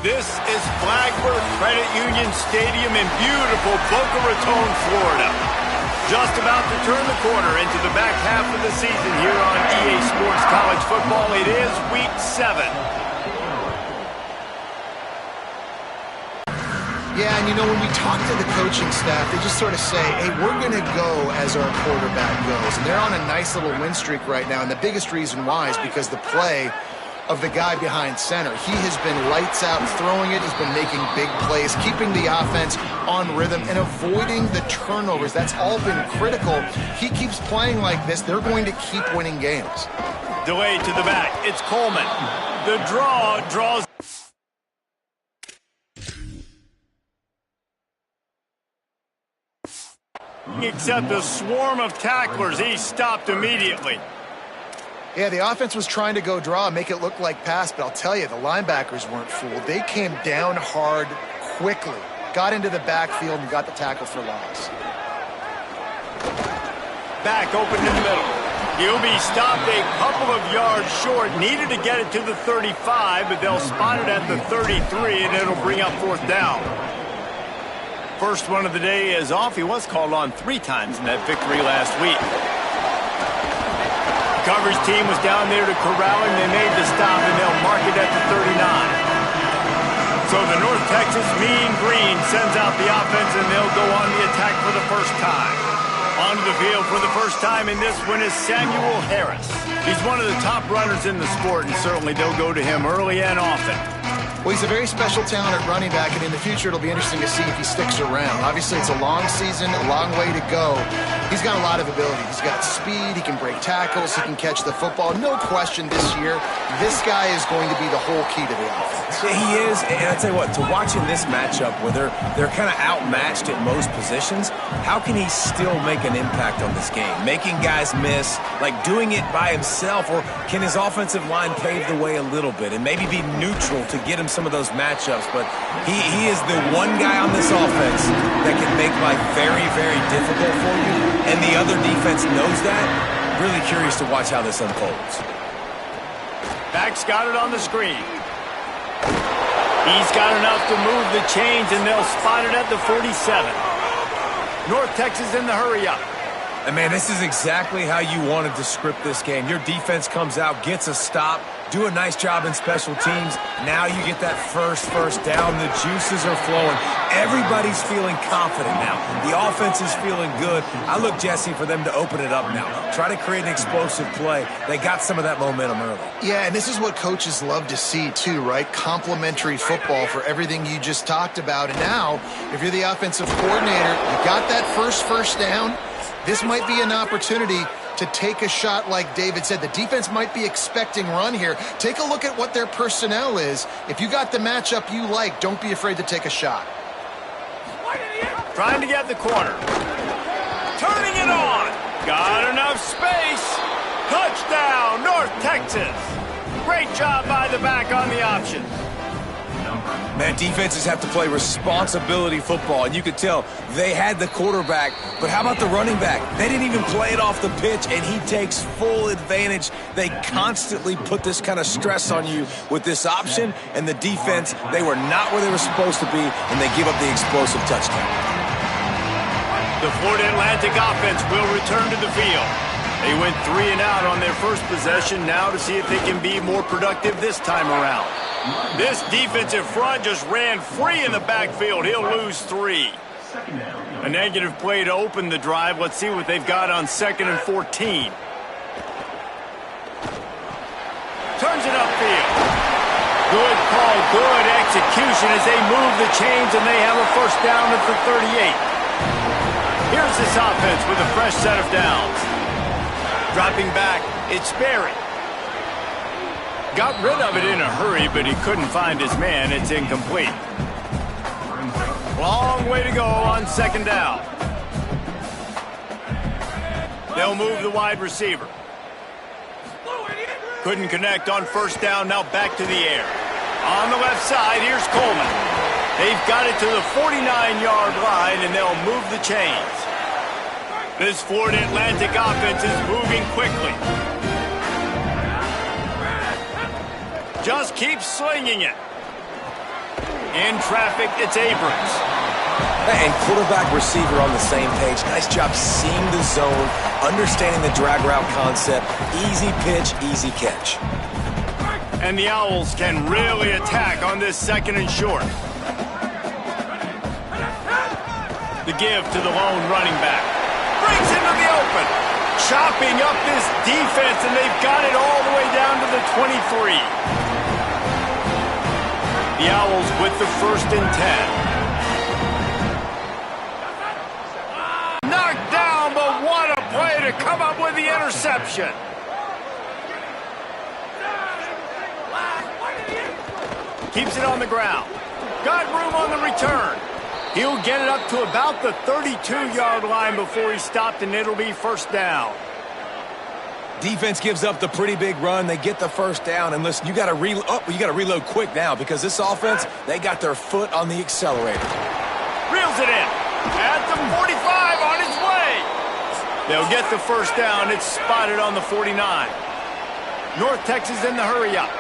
This is Flagler Credit Union Stadium in beautiful Boca Raton, Florida. Just about to turn the corner into the back half of the season here on EA Sports College Football. It is Week 7. Yeah, and you know, when we talk to the coaching staff, they just sort of say, hey, we're going to go as our quarterback goes. And they're on a nice little win streak right now, and the biggest reason why is because the play of the guy behind center. He has been lights out throwing it. He's been making big plays, keeping the offense on rhythm and avoiding the turnovers. That's all been critical. He keeps playing like this, they're going to keep winning games. Delay to the back. It's Coleman. The draws. Except a swarm of tacklers. He's stopped immediately. Yeah, the offense was trying to go draw and make it look like pass, but I'll tell you, the linebackers weren't fooled. They came down hard quickly, got into the backfield, and got the tackle for loss. Back open in the middle. He'll be stopped a couple of yards short. Needed to get it to the 35, but they'll spot it at the 33, and it'll bring up fourth down. First one of the day is off. He was called on 3 times in that victory last week. Coverage team was down there to corral him. They made the stop, and they'll mark it at the 39. So the North Texas Mean Green sends out the offense, and they'll go on the attack for the first time. Onto the field for the first time in this one is Samuel Harris. He's one of the top runners in the sport, and certainly they'll go to him early and often. Well, he's a very special talent at running back, and in the future it'll be interesting to see if he sticks around. Obviously, it's a long season, a long way to go. He's got a lot of ability. He's got speed, he can break tackles, he can catch the football. No question this year, this guy is going to be the whole key to the offense. He is, and I tell you what, to watch in this matchup where they're kind of outmatched at most positions, how can he still make an impact on this game? Making guys miss, like doing it by himself, or can his offensive line pave the way a little bit and maybe be neutral to get him some of those matchups? But he is the one guy on this offense that can make life very, very difficult for you, and the other defense knows that. Really curious to watch how this unfolds. Back's got it on the screen. He's got enough to move the chains, and they'll spot it at the 47. North Texas in the hurry-up. And, man, this is exactly how you wanted to script this game. Your defense comes out, gets a stop, do a nice job in special teams. Now you get that first down. The juices are flowing. Everybody's feeling confident now. The offense is feeling good. I look, Jesse, for them to open it up now. Try to create an explosive play. They got some of that momentum early. Yeah, and this is what coaches love to see, too, right? Complementary football for everything you just talked about. And now, if you're the offensive coordinator, you got that first down. This might be an opportunity to take a shot like David said. The defense might be expecting run here. Take a look at what their personnel is. If you got the matchup you like, don't be afraid to take a shot. Trying to get the corner. Turning it on. Got enough space. Touchdown, North Texas. Great job by the back on the option. Man, defenses have to play responsibility football, and you could tell they had the quarterback, but how about the running back? They didn't even play it off the pitch, and he takes full advantage. They constantly put this kind of stress on you with this option, and the defense, they were not where they were supposed to be, and they give up the explosive touchdown. The Florida Atlantic offense will return to the field. They went 3 and out on their first possession, now to see if they can be more productive this time around. This defensive front just ran free in the backfield. He'll lose 3. A negative play to open the drive. Let's see what they've got on 2nd and 14. Turns it upfield. Good call, good execution as they move the chains, and they have a first down at the 38. Here's this offense with a fresh set of downs. Dropping back, it's Berry. Got rid of it in a hurry, but he couldn't find his man. It's incomplete. Long way to go on 2nd down. They'll move the wide receiver. Couldn't connect on 1st down. Now back to the air. On the left side, here's Coleman. They've got it to the 49-yard line, and they'll move the chains. This Florida Atlantic offense is moving quickly. Just keep slinging it. In traffic, it's Abrams. And quarterback, receiver on the same page. Nice job seeing the zone, understanding the drag route concept. Easy pitch, easy catch. And the Owls can really attack on this 2nd and short. The give to the lone running back. Brings into the open. Chopping up this defense, and they've got it all the way down to the 23. The Owls with the 1st and 10. Knocked down, but what a play to come up with the interception. Keeps it on the ground. Got room on the return. He'll get it up to about the 32-yard line before he's stopped, and it'll be 1st down. Defense gives up the pretty big run. They get the 1st down, and listen, you got to reload quick now because this offense, they got their foot on the accelerator. Reels it in. At the 45, on its way. They'll get the 1st down. It's spotted on the 49. North Texas in the hurry-up.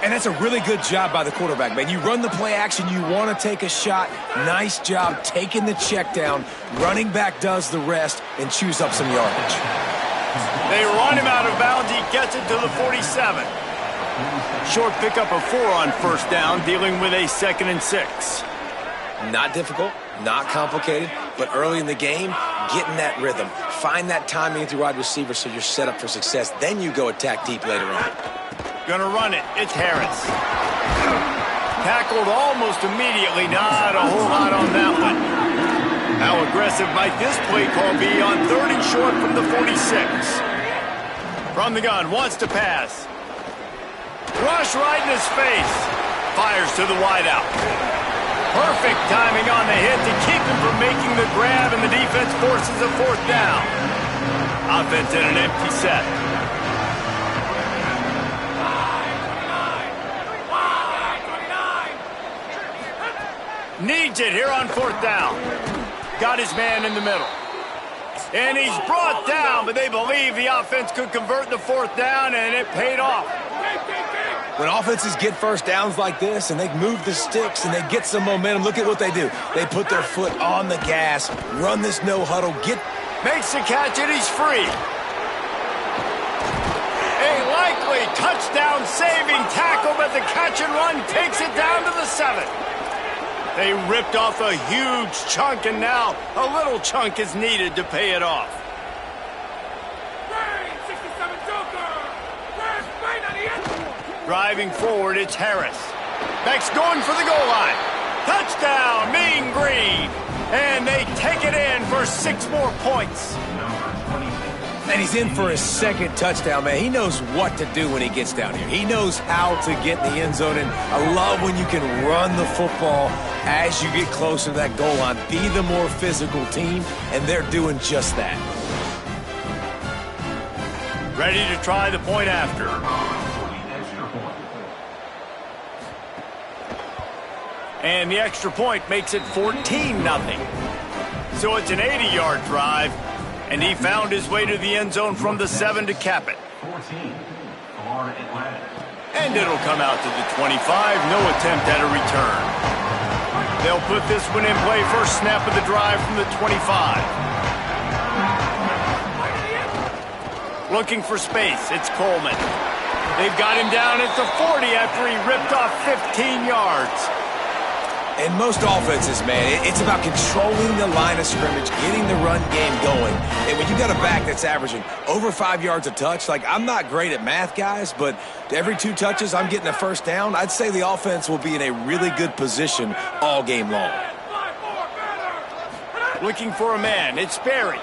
And that's a really good job by the quarterback, man. You run the play action, you want to take a shot. Nice job taking the check down. Running back does the rest and chews up some yardage. They run him out of bounds. He gets it to the 47. Short pickup of 4 on 1st down, dealing with a 2nd and 6. Not difficult, not complicated, but early in the game, getting that rhythm. Find that timing with your wide receiver so you're set up for success. Then you go attack deep later on. Gonna run it. It's Harris. Tackled almost immediately. Not a whole lot on that one. How aggressive might this play call be on 3rd and short from the 46? From the gun, wants to pass. Rush right in his face. Fires to the wideout. Perfect timing on the hit to keep him from making the grab, and the defense forces a 4th down. Offense in an empty set. Needs it here on 4th down. Got his man in the middle. And he's brought down, but they believe the offense could convert the 4th down, and it paid off. When offenses get 1st downs like this and they move the sticks and they get some momentum, look at what they do. They put their foot on the gas, run this no huddle, makes the catch, and he's free. A likely touchdown-saving tackle, but the catch and run takes it down to the 7. They ripped off a huge chunk, and now a little chunk is needed to pay it off. Driving forward, it's Harris. Beck's going for the goal line. Touchdown, Mean Green. And they take it in for 6 more points. And he's in for his 2nd touchdown, man. He knows what to do when he gets down here. He knows how to get in the end zone, and I love when you can run the football as you get closer to that goal line. Be the more physical team, and they're doing just that. Ready to try the point after. And the extra point makes it 14-0. So it's an 80-yard drive. And he found his way to the end zone from the 7 to cap it. And it'll come out to the 25. No attempt at a return. They'll put this one in play. First snap of the drive from the 25. Looking for space. It's Coleman. They've got him down at the 40 after he ripped off 15 yards. In most offenses, man, it's about controlling the line of scrimmage, getting the run game going. And when you got a back that's averaging over 5 yards a touch, like, I'm not great at math, guys, but every 2 touches I'm getting a 1st down, I'd say the offense will be in a really good position all game long. Looking for a man. It's Berry.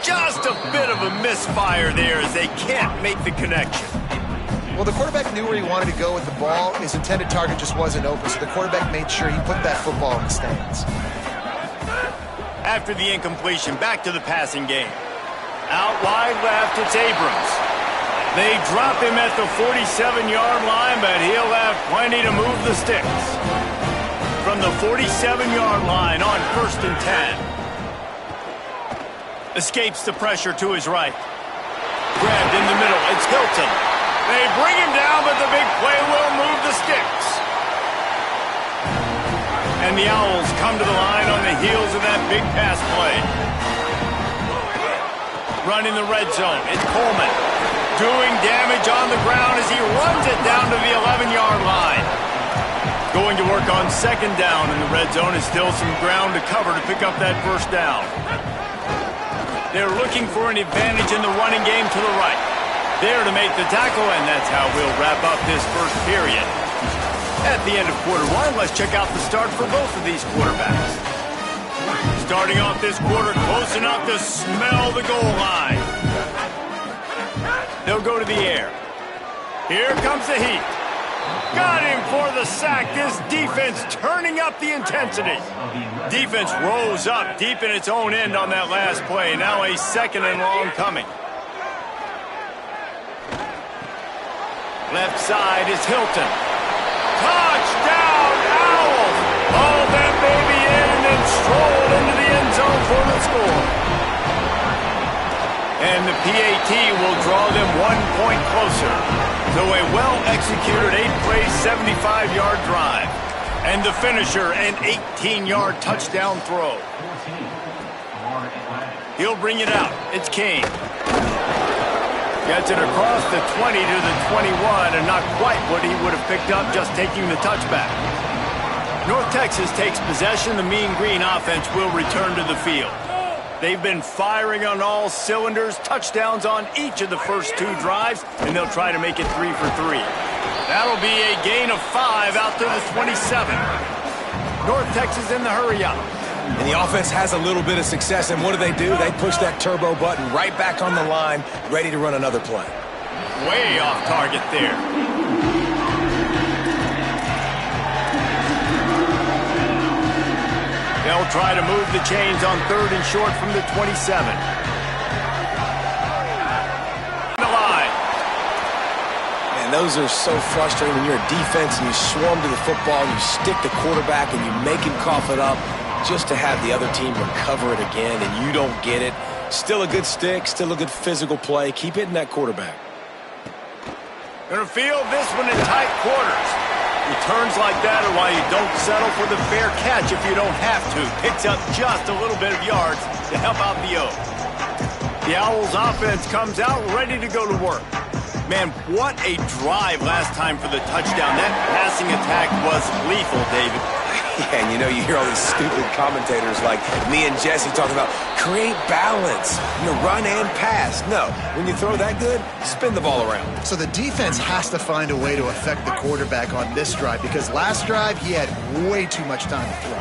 Just a bit of a misfire there as they can't make the connection. Well, the quarterback knew where he wanted to go with the ball. His intended target just wasn't open, so the quarterback made sure he put that football in the stands. After the incompletion, back to the passing game. Out wide left, it's Abrams. They drop him at the 47-yard line, but he'll have plenty to move the sticks. From the 47-yard line on 1st and 10. Escapes the pressure to his right. Grabbed in the middle, it's Hilton. They bring him down, but the big play will move the sticks. And the Owls come to the line on the heels of that big pass play. Running the red zone, it's Coleman. Doing damage on the ground as he runs it down to the 11-yard line. Going to work on second down in the red zone is still some ground to cover to pick up that first down. They're looking for an advantage in the running game to the right. There to make the tackle, and that's how we'll wrap up this first period. At the end of quarter one, let's check out the start for both of these quarterbacks. Starting off this quarter close enough to smell the goal line. They'll go to the air. Here comes the heat. Got him for the sack. This defense turning up the intensity. Defense rose up deep in its own end on that last play. Now a second and long coming. Left side is Hilton. Touchdown, Owls! Haul that baby in and then stroll into the end zone for the score. And the PAT will draw them 1 point closer. So a well-executed 8-play, 75-yard drive. And the finisher, an 18-yard touchdown throw. He'll bring it out. It's Kane. Gets it across the 20 to the 21, and not quite what he would have picked up just taking the touchback. North Texas takes possession. The Mean Green offense will return to the field. They've been firing on all cylinders, touchdowns on each of the first 2 drives, and they'll try to make it 3 for 3. That'll be a gain of 5 out to the 27. North Texas in the hurry up. And the offense has a little bit of success, and what do? They push that turbo button right back on the line, ready to run another play. Way off target there. They'll try to move the chains on 3rd and short from the 27. The line. And those are so frustrating when you're a defense and you swarm to the football, you stick the quarterback, and you make him cough it up. Just to have the other team recover it again and you don't get it. Still a good stick, still a good physical play. Keep hitting that quarterback. Gonna field this one in tight quarters. Returns like that are why you don't settle for the fair catch if you don't have to. Picks up just a little bit of yards to help out the O. The Owls offense comes out ready to go to work. Man, what a drive last time for the touchdown. That passing attack was lethal, David. Yeah, and you hear all these stupid commentators like me and Jesse talking about create balance, run and pass. No, when you throw that good, spin the ball around. So the defense has to find a way to affect the quarterback on this drive because last drive he had way too much time to throw.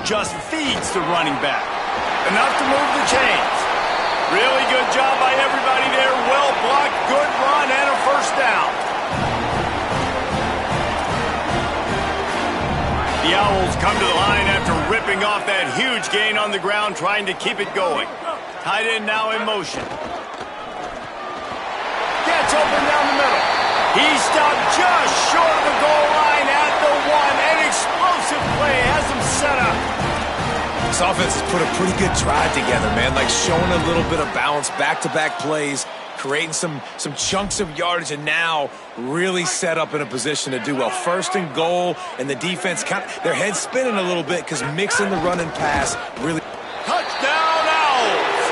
Just feeds the running back. Enough to move the chains. Really good job by everybody there. Well blocked, good run, and a first down. The Owls come to the line after ripping off that huge gain on the ground, trying to keep it going. Tight end now in motion. Gets open down the middle. He stopped just short of the goal line at the 1. An explosive play has him set up. This offense has put a pretty good drive together, man. Like showing a little bit of balance, back-to-back plays, creating some chunks of yardage, and now really set up in a position to do well. 1st and goal, and the defense their heads spinning a little bit because mixing the run and pass really. Touchdown Owls!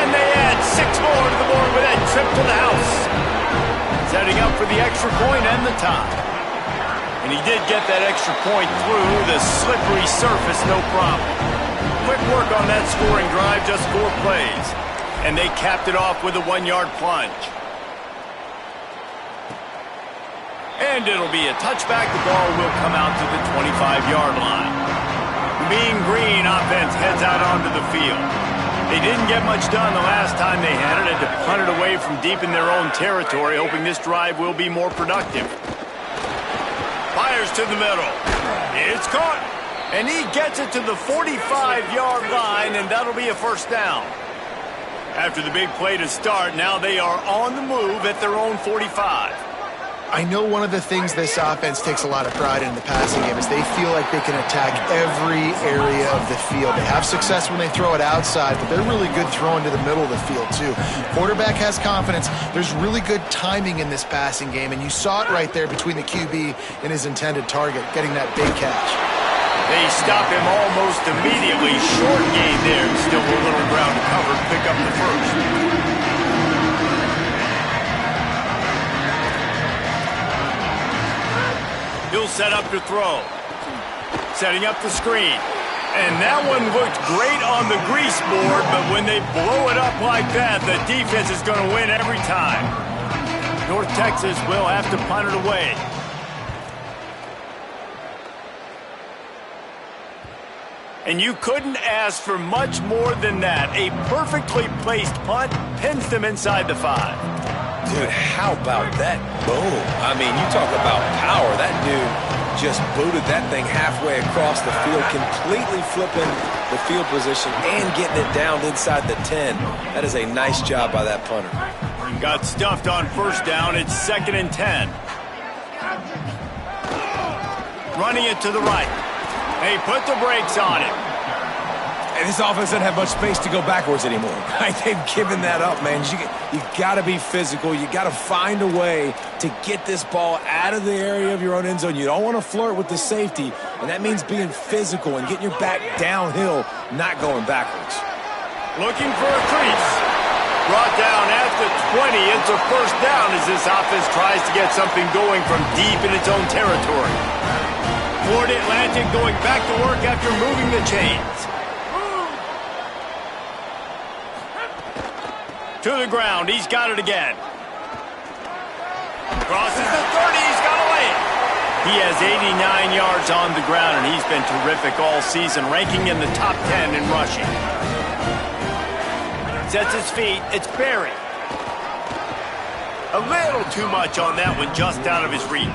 And they add 6 more to the board with that trip to the house. Setting up for the extra point and the tie. And he did get that extra point through the slippery surface, no problem. Quick work on that scoring drive, just 4 plays. And they capped it off with a 1-yard plunge. And it'll be a touchback. The ball will come out to the 25-yard line. The Mean Green offense heads out onto the field. They didn't get much done the last time they had it. Had to punt it away from deep in their own territory, hoping this drive will be more productive. Fires to the middle. It's caught. And he gets it to the 45-yard line, and that'll be a first down. After the big play to start, now they are on the move at their own 45. I know one of the things this offense takes a lot of pride in the passing game is they feel like they can attack every area of the field. They have success when they throw it outside, but they're really good throwing to the middle of the field too. Quarterback has confidence. There's really good timing in this passing game, and you saw it right there between the QB and his intended target, getting that big catch. They stop him almost immediately. Short gain there. Still a little ground to cover. Pick up the first. He'll set up to throw. Setting up the screen. And that one looked great on the grease board, but when they blow it up like that, the defense is going to win every time. North Texas will have to punt it away. And you couldn't ask for much more than that. A perfectly placed punt pins them inside the 5. Dude, how about that boom? I mean, you talk about power. That dude just booted that thing halfway across the field, completely flipping the field position and getting it down inside the 10. That is a nice job by that punter. Got stuffed on first down. It's 2nd and 10. Running it to the right. They put the brakes on it. And this offense doesn't have much space to go backwards anymore. Right? They've given that up, man. You got to be physical. You got to find a way to get this ball out of the area of your own end zone. You don't want to flirt with the safety, and that means being physical and getting your back downhill, not going backwards. Looking for a crease. Brought down at the 20. It's a first down as this offense tries to get something going from deep in its own territory. Florida Atlantic going back to work after moving the chains. To the ground. He's got it again. Crosses the 30. He's got away. He has 89 yards on the ground, and he's been terrific all season, ranking in the top 10 in rushing. Sets his feet. It's Barry. A little too much on that one, just out of his reach.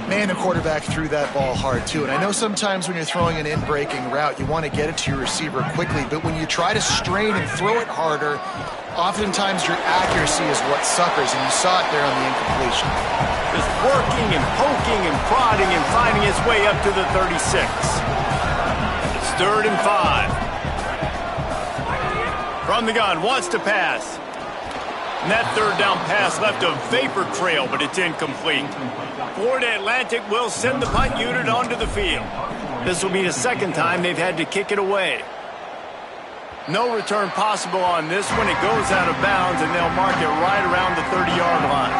Man, the quarterback threw that ball hard, too. And I know sometimes when you're throwing an in-breaking route, you want to get it to your receiver quickly. But when you try to strain and throw it harder, oftentimes your accuracy is what suffers, and you saw it there on the incompletion. Just working and poking and prodding and finding his way up to the 36. It's 3rd and 5. From the gun, wants to pass. And that third down pass left a vapor trail, but it's incomplete. Florida Atlantic will send the punt unit onto the field. This will be the 2nd time they've had to kick it away. No return possible on this one. It goes out of bounds, and they'll mark it right around the 30-yard line.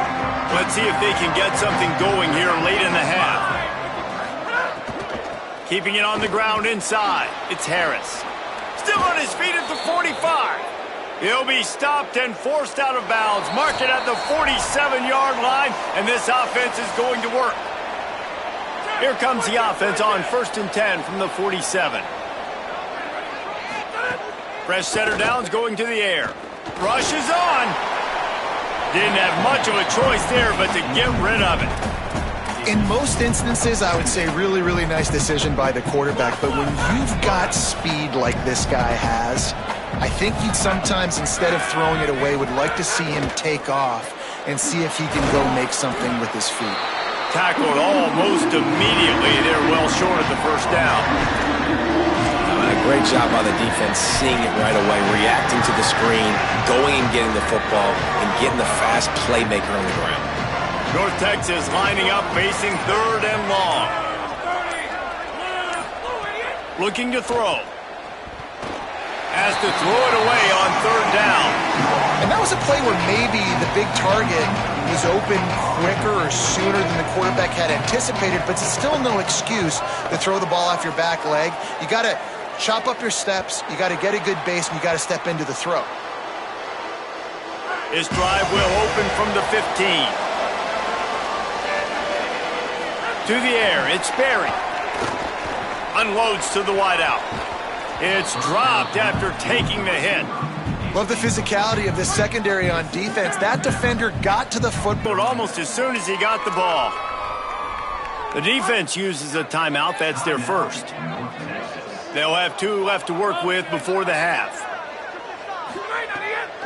Let's see if they can get something going here late in the half. Keeping it on the ground inside. It's Harris. Still on his feet at the 45. He'll be stopped and forced out of bounds. Mark it at the 47-yard line, and this offense is going to work. Here comes the offense on 1st and 10 from the 47. Fresh setter downs going to the air. Rush is on. Didn't have much of a choice there but to get rid of it. In most instances, I would say really, really nice decision by the quarterback. But when you've got speed like this guy has, I think you'd sometimes, instead of throwing it away, would like to see him take off and see if he can go make something with his feet. Tackled almost immediately. They're well short of the first down. A great job by the defense, seeing it right away, reacting to the screen, going and getting the football, and getting the fast playmaker on the ground. North Texas lining up, facing 3rd and long. Looking to throw. Has to throw it away on 3rd down. And that was a play where maybe the big target was open quicker or sooner than the quarterback had anticipated, but it's still no excuse to throw the ball off your back leg. You got to chop up your steps, you got to get a good base, and you got to step into the throw. His drive will open from the 15. To the air, it's Barry. Unloads to the wideout. It's dropped after taking the hit. Love the physicality of this secondary on defense. That defender got to the football almost as soon as he got the ball. The defense uses a timeout. That's their first. They'll have 2 left to work with before the half.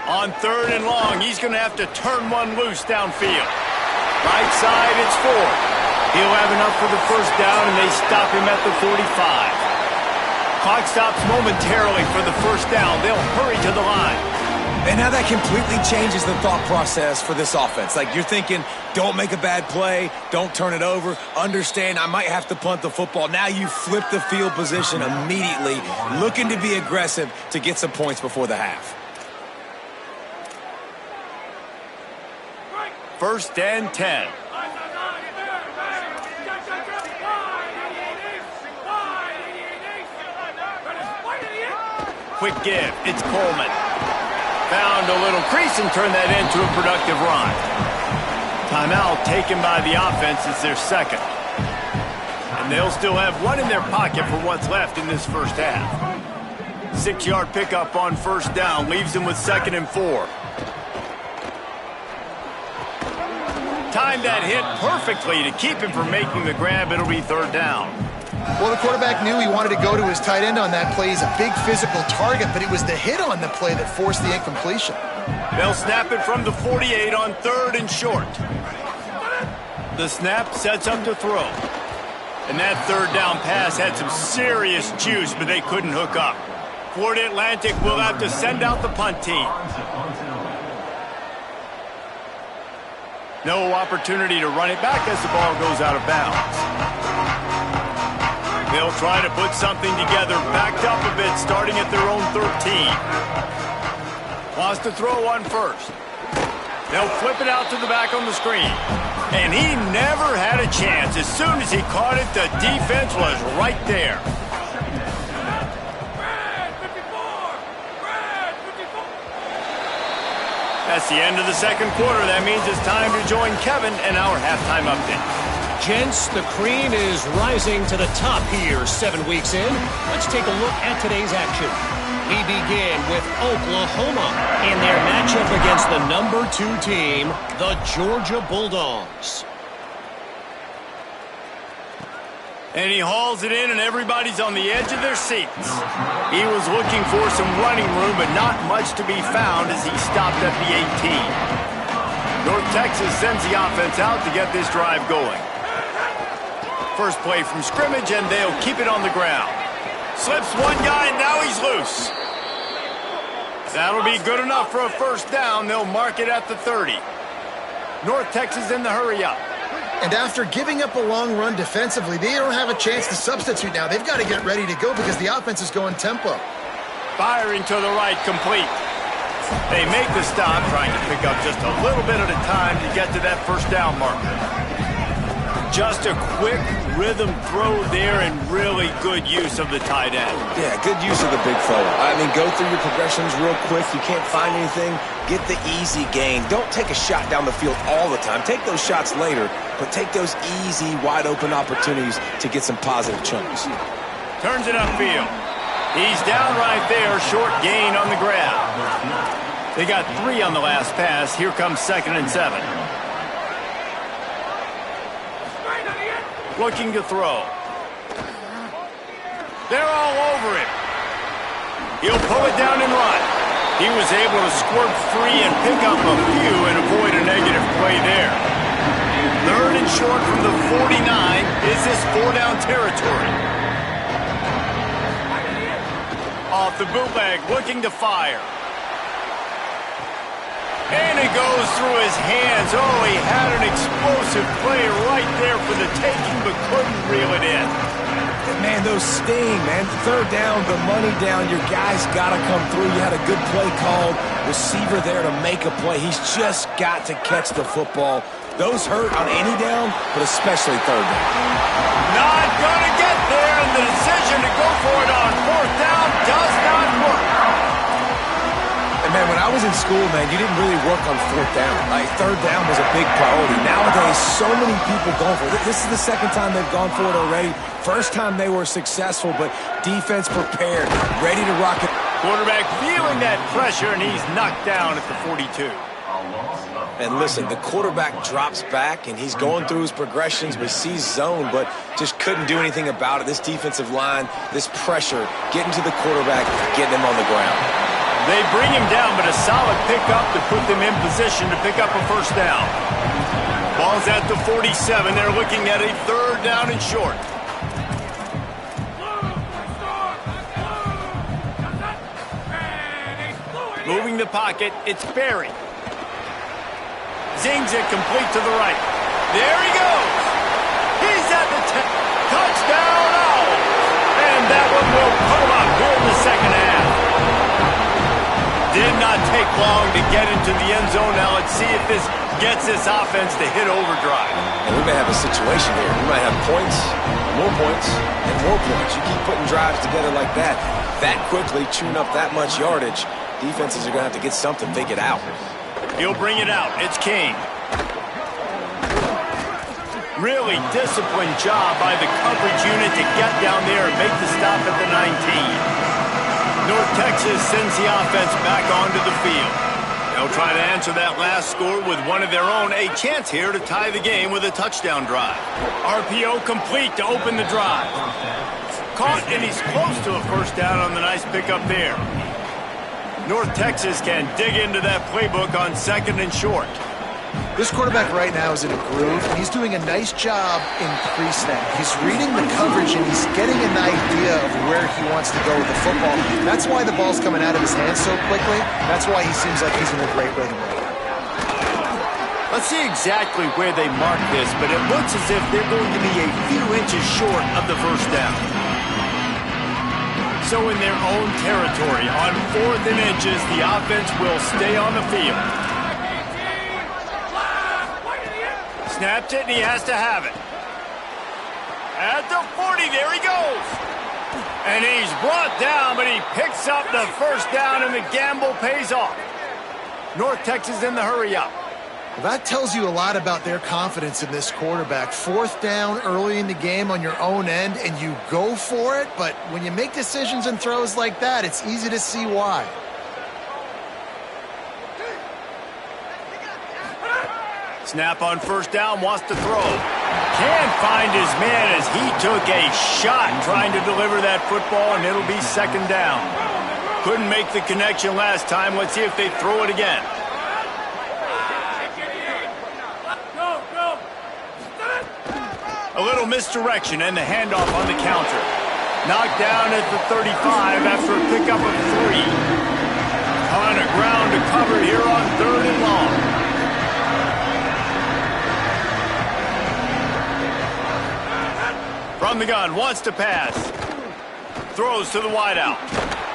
On 3rd and long, he's going to have to turn one loose downfield. Right side, it's Ford. He'll have enough for the first down, and they stop him at the 45. Clock stops momentarily for the first down. They'll hurry to the line. And now that completely changes the thought process for this offense. Like, you're thinking, don't make a bad play, don't turn it over, understand I might have to punt the football. Now you flip the field position immediately, looking to be aggressive to get some points before the half. First and 10. Quick give. It's Coleman. Found a little crease and turned that into a productive run. Timeout taken by the offense. It's their second. And they'll still have one in their pocket for what's left in this first half. 6-yard pickup on first down. Leaves them with 2nd and 4. Timed that hit perfectly to keep him from making the grab. It'll be 3rd down. Well, the quarterback knew he wanted to go to his tight end on that play. He's a big physical target, but it was the hit on the play that forced the incompletion. They'll snap it from the 48 on 3rd and short. The snap sets up to throw. And that 3rd down pass had some serious juice, but they couldn't hook up. Florida Atlantic will have to send out the punt team. No opportunity to run it back as the ball goes out of bounds. They'll try to put something together, backed up a bit, starting at their own 13. Wants to throw on first. They'll flip it out to the back on the screen. And he never had a chance. As soon as he caught it, the defense was right there. That's the end of the second quarter. That means it's time to join Kevin and our halftime update. Gents, the cream is rising to the top here 7 weeks in. Let's take a look at today's action. We begin with Oklahoma in their matchup against the number 2 team, the Georgia Bulldogs. And he hauls it in, and everybody's on the edge of their seats. He was looking for some running room, but not much to be found as he stopped at the 18. North Texas sends the offense out to get this drive going. First play from scrimmage, and they'll keep it on the ground. Slips one guy, and now he's loose. That'll be good enough for a first down. They'll mark it at the 30. North Texas in the hurry up. And after giving up a long run defensively, they don't have a chance to substitute now. They've got to get ready to go because the offense is going tempo. Firing to the right, complete. They make the stop, trying to pick up just a little bit at a time to get to that first down marker. Just a quick rhythm throw there and really good use of the tight end. Yeah, good use of the big fella. I mean, go through your progressions real quick. You can't find anything. Get the easy gain. Don't take a shot down the field all the time. Take those shots later, but take those easy, wide-open opportunities to get some positive chunks. Turns it upfield. He's down right there, short gain on the grab. They got 3 on the last pass. Here comes 2nd and 7. Looking to throw. They're all over him. He'll pull it down and run. He was able to squirt free and pick up a few and avoid a negative play there. 3rd and short from the 49. Is this 4-down territory? Off the bootleg, looking to fire. And it goes through his hands. Oh, he had an explosive play right there for the taking, but couldn't reel it in. Man, those sting, man. 3rd down, the money down. Your guy's got to come through. You had a good play called. Receiver there to make a play. He's just got to catch the football. Those hurt on any down, but especially 3rd down. Not going to get there, and the decision to go for it on 4th down does not work. And, man, when I was in school, man, you didn't really work on 4th down. Like, 3rd down was a big priority. Nowadays, so many people going for it. This is the second time they've gone for it already. First time they were successful, but defense prepared, ready to rock it. Quarterback feeling that pressure, and he's knocked down at the 42. And listen, the quarterback drops back, and he's going through his progressions, but sees zone, but just couldn't do anything about it. This defensive line, this pressure, getting to the quarterback, getting him on the ground. They bring him down, but a solid pickup to put them in position to pick up a first down. Ball's at the 47. They're looking at a third down and short. Moving the pocket, it's Berry. Zings it complete to the right. There he goes. He's at the touchdown. Oh! And that one will put him up here in the second half. Did not take long to get into the end zone. Now let's see if this gets this offense to hit overdrive. And we may have a situation here. We might have points, and more points. You keep putting drives together like that quickly, chewing up that much yardage, defenses are going to have to get something figured out. He'll bring it out. It's King. Really disciplined job by the coverage unit to get down there and make the stop at the 19. North Texas sends the offense back onto the field. They'll try to answer that last score with one of their own. A chance here to tie the game with a touchdown drive. RPO complete to open the drive. Caught, and he's close to a first down on the nice pickup there. North Texas can dig into that playbook on second and short. This quarterback right now is in a groove, and he's doing a nice job in pre-snap. He's reading the coverage, and he's getting an idea of where he wants to go with the football. That's why the ball's coming out of his hands so quickly. That's why he seems like he's in a great rhythm right now. Let's see exactly where they mark this, but it looks as if they're going to be a few inches short of the first down. So in their own territory, on 4th and inches, the offense will stay on the field. Snapped it, and he has to have it. At the 40, there he goes. And he's brought down, but he picks up the first down, and the gamble pays off. North Texas in the hurry up. Well, that tells you a lot about their confidence in this quarterback. 4th down early in the game on your own end, and you go for it, but when you make decisions and throws like that, it's easy to see why. Snap on first down, wants to throw. Can't find his man as he took a shot trying to deliver that football, and it'll be second down. Couldn't make the connection last time. Let's see if they throw it again. A little misdirection and the handoff on the counter. Knocked down at the 35 after a pickup of 3. On the ground to cover here on 3rd and long. From the gun, wants to pass. Throws to the wideout.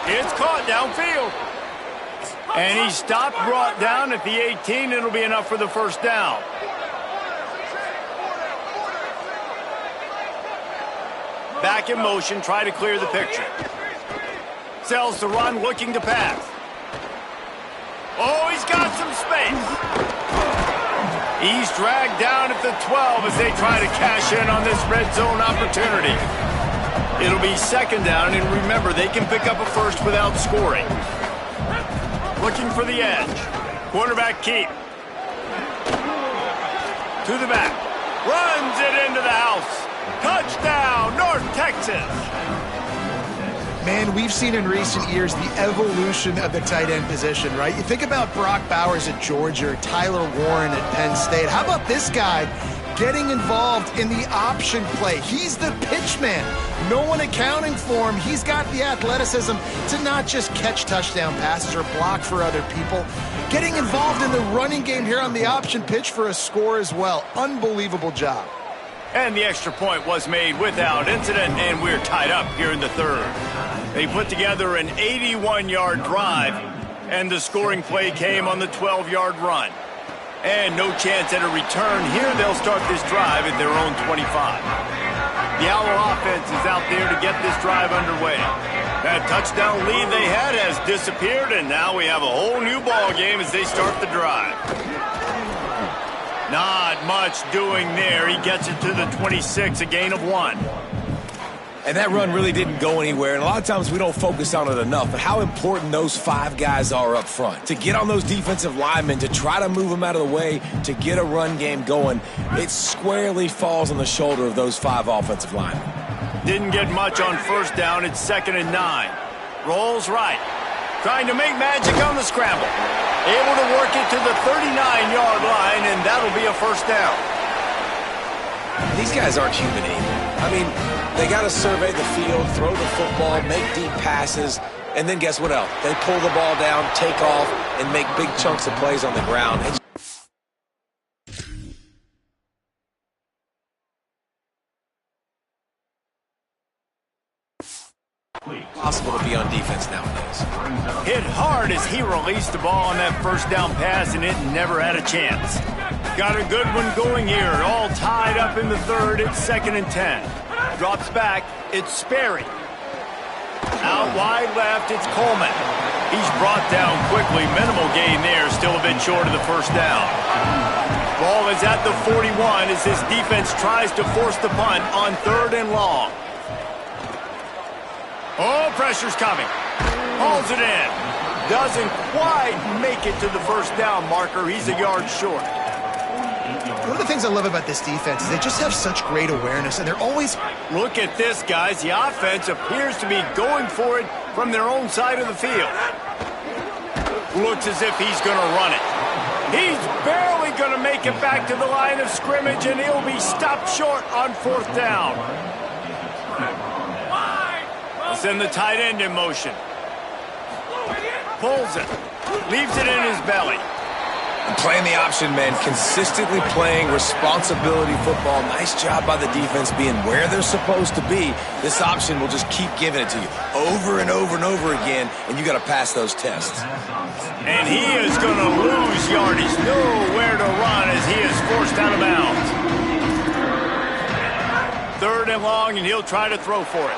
It's caught downfield. And he's stopped, brought down at the 18. It'll be enough for the first down. Back in motion, try to clear the picture. Sells the run, looking to pass. Oh, he's got some space. He's dragged down at the 12 as they try to cash in on this red zone opportunity. It'll be second down, and remember, they can pick up a first without scoring. Looking for the edge. Quarterback keep. To the back. Runs it into the house. Touchdown, North Texas. Man, we've seen in recent years the evolution of the tight end position, right? You think about Brock Bowers at Georgia, or Tyler Warren at Penn State. How about this guy getting involved in the option play? He's the pitch man. No one accounting for him. He's got the athleticism to not just catch touchdown passes or block for other people. Getting involved in the running game here on the option pitch for a score as well. Unbelievable job. And the extra point was made without incident, and we're tied up here in the 3rd. They put together an 81-yard drive, and the scoring play came on the 12-yard run. And no chance at a return here. They'll start this drive at their own 25. The Owl offense is out there to get this drive underway. That touchdown lead they had has disappeared, and now we have a whole new ball game as they start the drive. Not much doing there. He gets it to the 26, a gain of 1. And that run really didn't go anywhere. And a lot of times we don't focus on it enough, but how important those 5 guys are up front. To get on those defensive linemen, to try to move them out of the way, to get a run game going, it squarely falls on the shoulder of those 5 offensive linemen. Didn't get much on first down. It's 2nd and 9. Rolls right. Trying to make magic on the scramble. Able to work it to the 39-yard line, and that'll be a first down. And these guys aren't human anymore. I mean, they got to survey the field, throw the football, make deep passes, and then guess what else? They pull the ball down, take off, and make big chunks of plays on the ground. Possible to be on defense nowadays. Hit hard as he released the ball on that first down pass, and it never had a chance. Got a good one going here. All tied up in the third. It's 2nd and 10. Drops back. It's Sperry. Out wide left, it's Coleman. He's brought down quickly. Minimal gain there. Still a bit short of the first down. Ball is at the 41 as this defense tries to force the punt on 3rd and long. Oh, pressure's coming. Hauls it in. Doesn't quite make it to the first down marker. He's a yard short. One of the things I love about this defense is they just have such great awareness, and they're always... Look at this, guys. The offense appears to be going for it from their own side of the field. Looks as if he's going to run it. He's barely going to make it back to the line of scrimmage, and he'll be stopped short on 4th down. Send the tight end in motion. Pulls it. Leaves it in his belly. Playing the option, man. Consistently playing responsibility football. Nice job by the defense being where they're supposed to be. This option will just keep giving it to you over and over and over again, and you got to pass those tests. And he is going to lose yardage. Nowhere to run as he is forced out of bounds. 3rd and long, and he'll try to throw for it.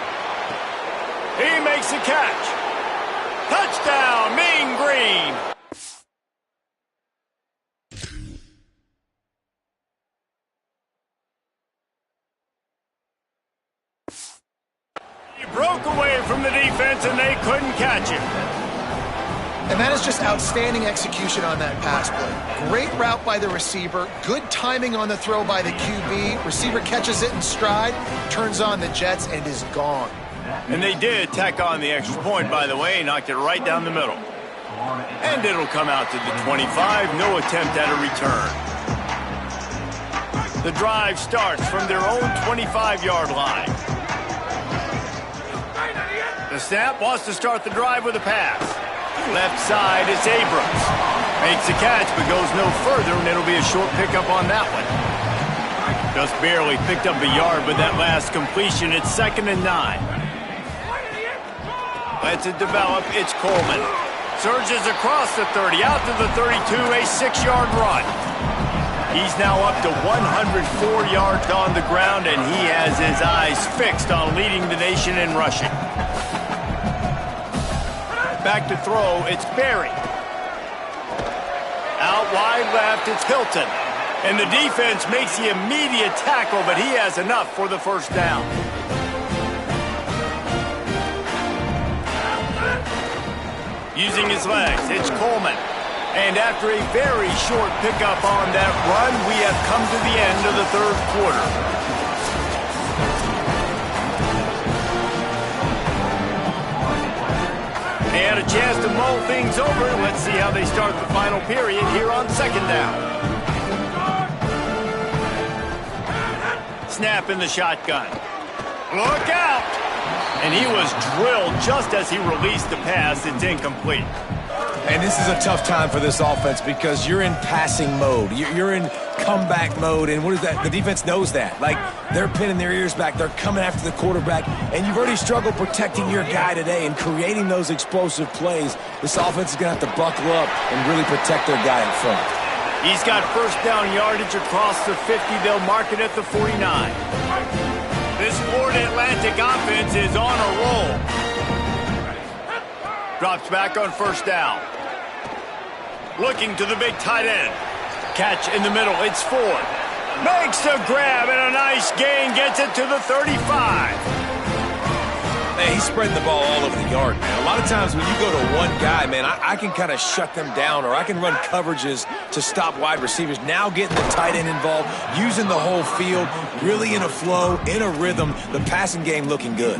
He makes the catch. Touchdown, Mean Green. He broke away from the defense, and they couldn't catch him. And that is just outstanding execution on that pass play. Great route by the receiver. Good timing on the throw by the QB. Receiver catches it in stride, turns on the jets, and is gone. And they did tack on the extra point, by the way. Knocked it right down the middle. And it'll come out to the 25. No attempt at a return. The drive starts from their own 25-yard line. The snap wants to start the drive with a pass. Left side, it's Abrams. Makes the catch, but goes no further, and it'll be a short pickup on that one. Just barely picked up a yard with that last completion. It's 2nd and 9. Lets it develop. It's Coleman. Surges across the 30, out to the 32, a 6-yard run. He's now up to 104 yards on the ground, and he has his eyes fixed on leading the nation in rushing. Back to throw, it's Berry. Out wide left, it's Hilton. And the defense makes the immediate tackle, but he has enough for the first down. Using his legs, it's Coleman. And after a very short pickup on that run, we have come to the end of the 3rd quarter. They had a chance to mull things over. Let's see how they start the final period here on 2nd down. Snap in the shotgun. Look out! And he was drilled just as he released the pass. It's incomplete. And this is a tough time for this offense because you're in passing mode. You're in comeback mode, and what is that? The defense knows that. Like, they're pinning their ears back. They're coming after the quarterback, and you've already struggled protecting your guy today and creating those explosive plays. This offense is going to have to buckle up and really protect their guy in front. He's got first down yardage across the 50. They'll mark it at the 49. This Florida Atlantic offense is on a roll. Drops back on first down. Looking to the big tight end. Catch in the middle. It's Ford. Makes the grab and a nice gain. Gets it to the 35. Man, he's spreading the ball all over the yard, man. A lot of times when you go to one guy, man, I can kind of shut them down, or I can run coverages to stop wide receivers. Now getting the tight end involved, using the whole field, really in a flow, in a rhythm, the passing game looking good.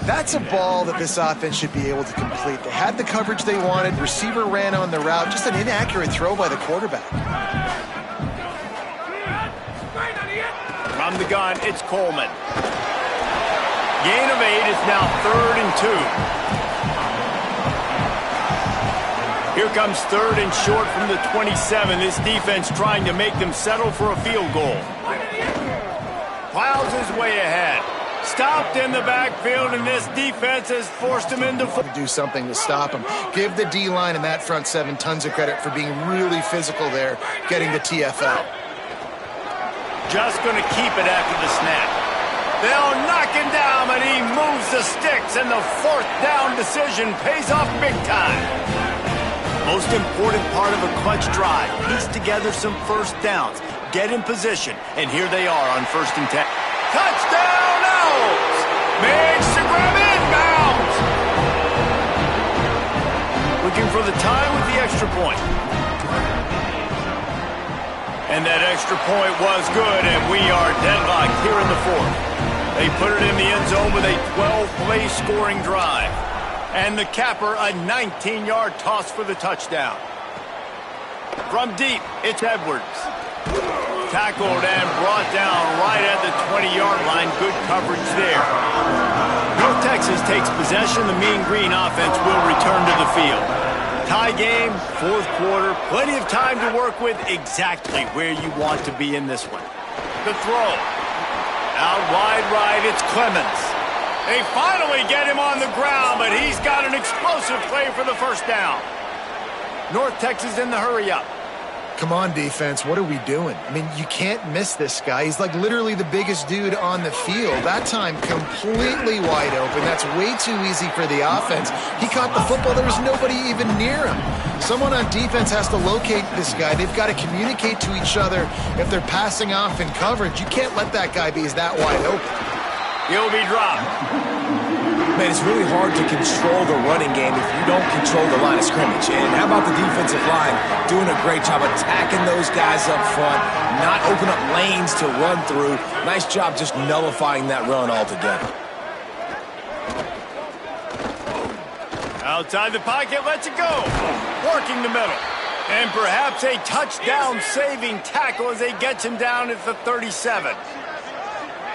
That's a ball that this offense should be able to complete. They had the coverage they wanted. Receiver ran on the route. Just an inaccurate throw by the quarterback. From the gun, it's Coleman. Gain of 8 is now 3rd and 2. Here comes 3rd and short from the 27. This defense trying to make them settle for a field goal. Plows his way ahead. Stopped in the backfield, and this defense has forced him into... Do something to stop him. Give the D-line and that front 7 tons of credit for being really physical there, getting the TFL. Just going to keep it after the snap. They'll knock him down, but he moves the sticks, and the 4th down decision pays off big time. Most important part of a clutch drive, piece together some first downs, get in position, and here they are on 1st and 10. Touchdown, Owls! Makes the grab inbounds! Looking for the tie with the extra point. And that extra point was good, and we are deadlocked here in the 4th. They put it in the end zone with a 12-play scoring drive. And the capper, a 19-yard toss for the touchdown. From deep, it's Edwards. Tackled and brought down right at the 20-yard line. Good coverage there. North Texas takes possession. The Mean Green offense will return to the field. Tie game, 4th quarter. Plenty of time to work with, exactly where you want to be in this one. The throw. Out wide right, it's Clemens. They finally get him on the ground, but he's got an explosive play for the 1st down. North Texas in the hurry-up. Come on, defense. What are we doing? I mean, you can't miss this guy. He's like literally the biggest dude on the field. That time, completely wide open. That's way too easy for the offense. He caught the football. There was nobody even near him. Someone on defense has to locate this guy. They've got to communicate to each other if they're passing off in coverage. You can't let that guy be that wide open. He'll be dropped. Man, it's really hard to control the running game if you don't control the line of scrimmage. And how about the defensive line doing a great job attacking those guys up front, not open up lanes to run through. Nice job just nullifying that run altogether. Outside the pocket, lets it go. Working the middle. And perhaps a touchdown-saving tackle as they get him down at the 37.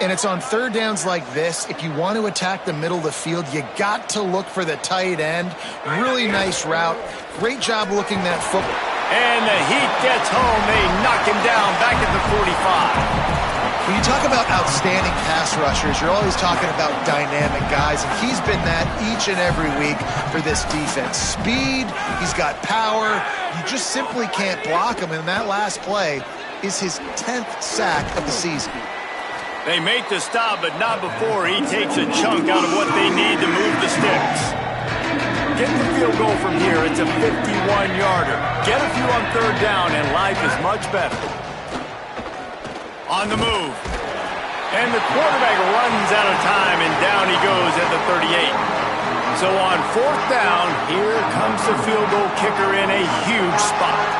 And it's on 3rd downs like this. If you want to attack the middle of the field, you got to look for the tight end. Really nice route. Great job looking that football. And the heat gets home. They knock him down back at the 45. When you talk about outstanding pass rushers, you're always talking about dynamic guys, and he's been that each and every week for this defense. Speed, he's got power. You just simply can't block him, and that last play is his 10th sack of the season. They make the stop, but not before he takes a chunk out of what they need to move the sticks. Get the field goal from here. It's a 51-yarder. Get a few on 3rd down, and life is much better. On the move. And the quarterback runs out of time, and down he goes at the 38. So on 4th down, here comes the field goal kicker in a huge spot.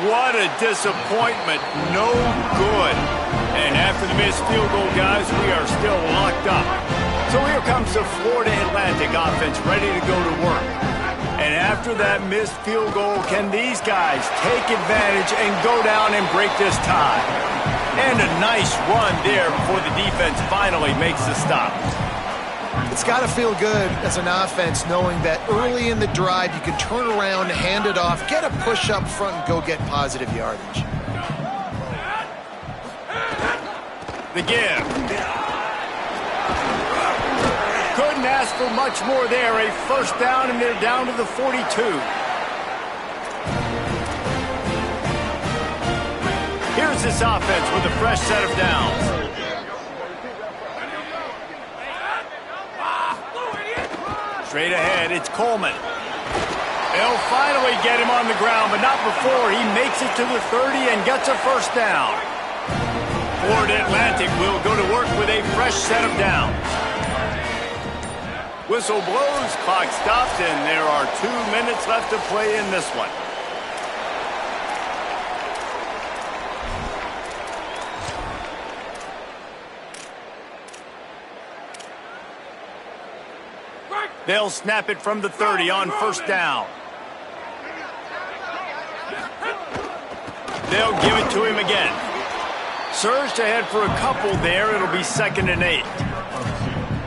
What a disappointment. No good. And after the missed field goal, guys, we are still locked up. So here comes the Florida Atlantic offense ready to go to work. And after that missed field goal, can these guys take advantage and go down and break this tie? And a nice run there before the defense finally makes the stop. It's got to feel good as an offense knowing that early in the drive you can turn around, hand it off, get a push up front, and go get positive yardage. The give. Couldn't ask for much more there. A 1st down, and they're down to the 42. Here's this offense with a fresh set of downs. Straight ahead, it's Coleman. They'll finally get him on the ground, but not before he makes it to the 30 and gets a 1st down. Florida Atlantic will go to work with a fresh set of downs. Whistle blows, clock stops, and there are 2 minutes left to play in this one. They'll snap it from the 30 on 1st down. They'll give it to him again. Surged ahead for a couple there. It'll be 2nd and 8.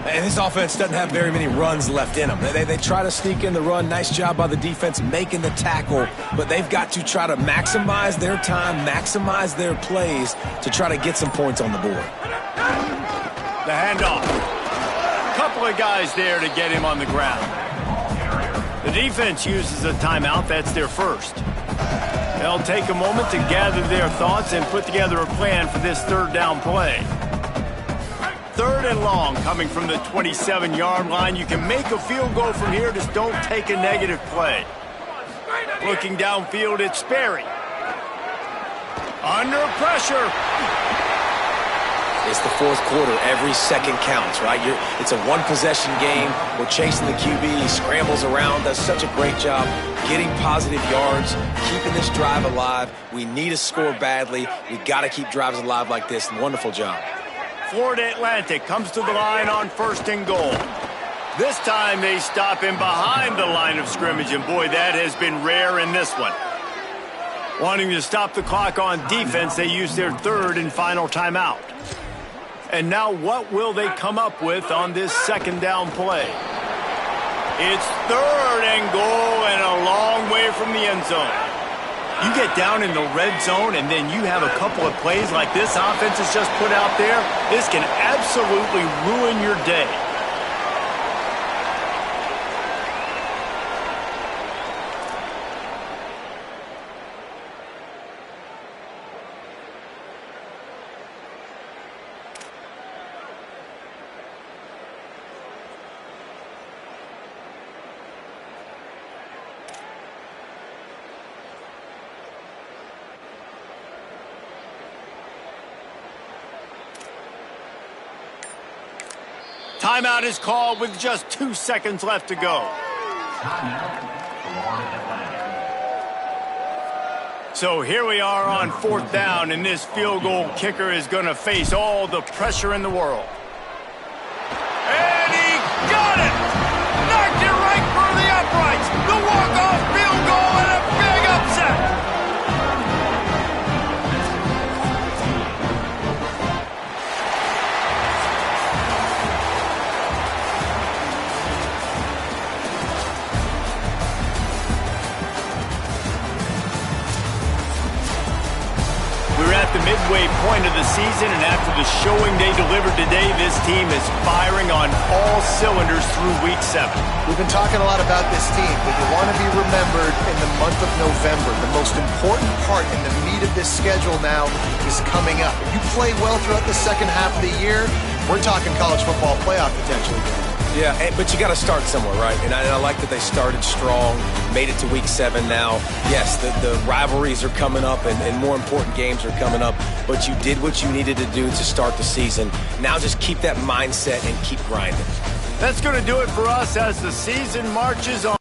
And this offense doesn't have very many runs left in them. They try to sneak in the run. Nice job by the defense making the tackle. But they've got to try to maximize their time, maximize their plays to try to get some points on the board. The handoff. Couple of guys there to get him on the ground. The defense uses a timeout. That's their first. They'll take a moment to gather their thoughts and put together a plan for this 3rd down play. 3rd and long coming from the 27-yard line. You can make a field goal from here, just don't take a negative play. Looking downfield, it's Sperry. Under pressure. It's the 4th quarter. Every second counts, right? It's a one-possession game. We're chasing the QB. He scrambles around, does such a great job getting positive yards, keeping this drive alive. We need to score badly. We got to keep drives alive like this. Wonderful job. Florida Atlantic comes to the line on 1st and goal. This time they stop him behind the line of scrimmage, and boy, that has been rare in this one. Wanting to stop the clock on defense, they use their 3rd and final timeout. And now what will they come up with on this 2nd down play? It's 3rd and goal and a long way from the end zone. You get down in the red zone and then you have a couple of plays like this offense has just put out there, this can absolutely ruin your day. Timeout is called with just 2 seconds left to go. So here we are on 4th down, and this field goal kicker is going to face all the pressure in the world. And he got it! Knocked it right through the uprights! The walk-off field goal and a big upset! The midway point of the season, and after the showing they delivered today, this team is firing on all cylinders through week 7. We've been talking a lot about this team, but you want to be remembered in the month of November. The most important part in the meat of this schedule now is coming up. If you play well throughout the second half of the year, we're talking college football playoff potentially. Yeah, but you got to start somewhere, right? And I like that they started strong, made it to week 7 now. Yes, the rivalries are coming up and more important games are coming up, but you did what you needed to do to start the season. Now just keep that mindset and keep grinding. That's going to do it for us as the season marches on.